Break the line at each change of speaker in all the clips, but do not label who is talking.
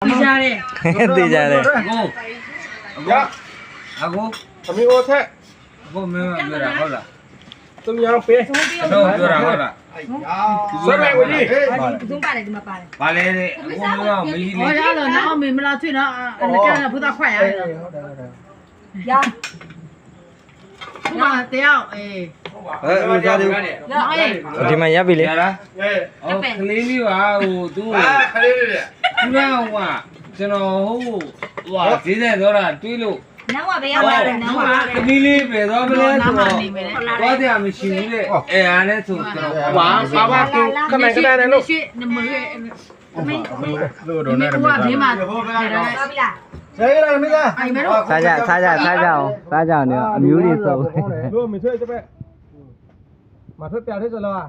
သိကြတယ်
သိကြတယ်
အကို
သမီးအိုထက်
အကိုမင်းပြောတာဟုတ်လား
သမီးအောင်ပေး
တော့ပြောတာဟုတ်လား
ဆွဲလိုက်ဝင်ကြီး
ဘုံပါတယ်ဒီမှာပါတယ်
ဘာလဲအကိုမင်းကမကြီး
ဟော
လေး
ရလို့နောက်မေမလားထွေးတော့အဲ့ကဘုရားခွက်ရတယ်
ဟုတ်တယ်ဟုတ်တယ်
ရဘုရားတယောက်အေး
ဦးစားတယ်
နောက်အေး
ဒီမှာရပ်ပြီလေ
ရလား
ဟဲ့
အော်ကလေးလေးပါဟိုသူ့
ခလေးလေးလေ
ဒီမှာဟိုကျွန်တော်ဟိုဈေးတဲ့တော့တွေးလို့
နောက်ကဘယ်ရောက်လာလဲနောက်က
သမီးလေးပဲတော့မလဲဆိုတော့တော့တရားမရှိဘူးလေအဲအားနဲ့ဆိုကျွန်တော်
ဘာဘာကခဏခဏနဲ့လို့
ရွှေနမရွှေအမေ
လို့တော့နဲ့
ဟိုကဘေးမှာတယ်
ဟုတ်ပြီလားဆဲရမင်းသား
အိမ်မဲတော့
စားကြအောင်နေအမျိုးတွေစုံ
လို့မထွေးစပက်မထွေးပြထဲစလား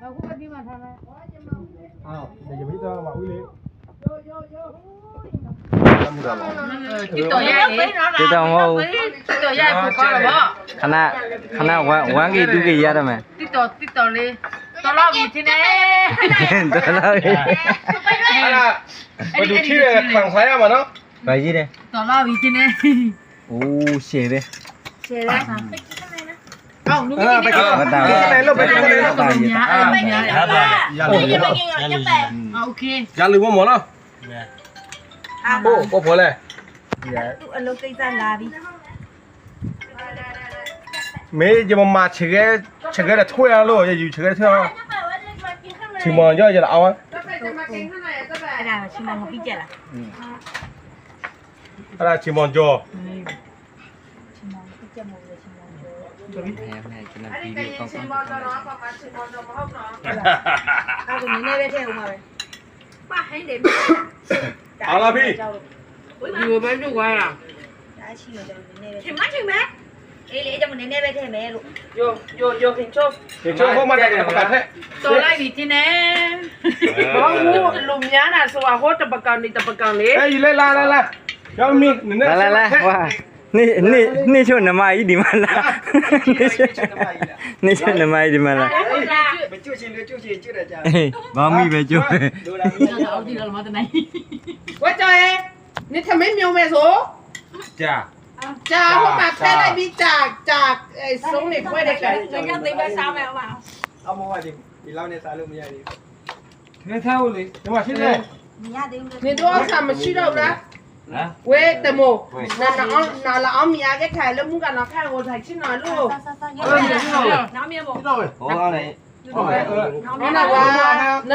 အခုကဒီမှာထားလိုက်
အော်ဒီမိသားမဦးလေး
တိတော်ရဲ့တိတော်ရဲ့ပူကောတော့ဗော
ခဏ 1K 2K ရတော့မယ်
တိတော်လေးတော်တော့ပြီချင်းနေ
တော်တော်ပြီ
အဲ့ဒါဘယ်သူထိတယ်ခံစားရမှာနော်
ဗာကြီးတယ်
တော်တော့ပြီချင်းနေ
အိုးရှယ်ပဲ
ရှယ်လိုက်အောင်လူကြီးနေ
ဟုတ်တာ
ပဲလို့ပဲလို့
ညာအဲ့ညာ
ရလို့
โอเค
ရလို့မနော်ဟုတ်ပေါ်လဲ
သူ့အလုပ်ကိစ္စလာပြီ
မေးကြမချေခဲ့ထွေးရလို့ရယူချေခဲ့ထွေးအောင်ချီမောင်ကြောက်ကြလားအောင်
အဲ့ဒါချင်းမပြီးကြလား
အဲ့ဒါချီမောင်ကြော
ချင်းမပြီးကြမို့လေချင်းမပြော
မဲကျွန်တော်ဗီဒီယိုကောက်ကောက်
အဲ့ဒါနည်းနည်းပဲထည့်အောင်ပါပဲပါဟင်းတယ်
အားလာပြီ
ဒီလိုပဲလုပ်သွားတာဒါရှိတော့နည်းနည်းပဲချိန်မအေးလေအကြောင်းနည်းနည်းပဲထည့်မယ်လို့ယောခင်ချိုး
ဒီချိုးဟိုမှာတက်တယ်ပတ်ထက်
တော်လိုက်ပြီချင်းနေဘာလို့လူများတာဆိုတာဟိုတပကောင်နေတပကောင်လေ
အေးလေလာရောက်မင်းနည်းနည်း
လာဝါနေချိုနမကြီးဒီမှာလားနေချိုနမကြီးဒီမှာလား
မကျွတ်ရှင်လို့ကျွတ်ရှင်ကျွတ်ရကြ
ဘာမိပဲကျိုး
လိုတာမီး
အော်ဒီလောမတနိုင်ဝဲကြော်ရဲ့နေသမင်းမြုံမဲ့ဆို
ကြာ
ကြာဟိုမှာဖဲလိုက်ပြီးကြာစုံးနေဖွဲတဲ့ကဲငါသိပဲစားမယ်ဟောပါ
အမောကဒီလောက်နဲ့စားလို့မရသေးဘူး
ခဲထားဦးလေ
ဒီမှာရှင်းနေ
နေတော့ဆာမရှိတော့လား
ဟမ်
ဝဲတမို့နာလာအောင်မြားခဲ့ထိုင်လို့မှုကနော်ခိုင်ဟိုထိုင်ချင်းနော်လို့နားမြေပေါ့
တော့ပဲ
ဟောကောင်းလေ
နော်နာကန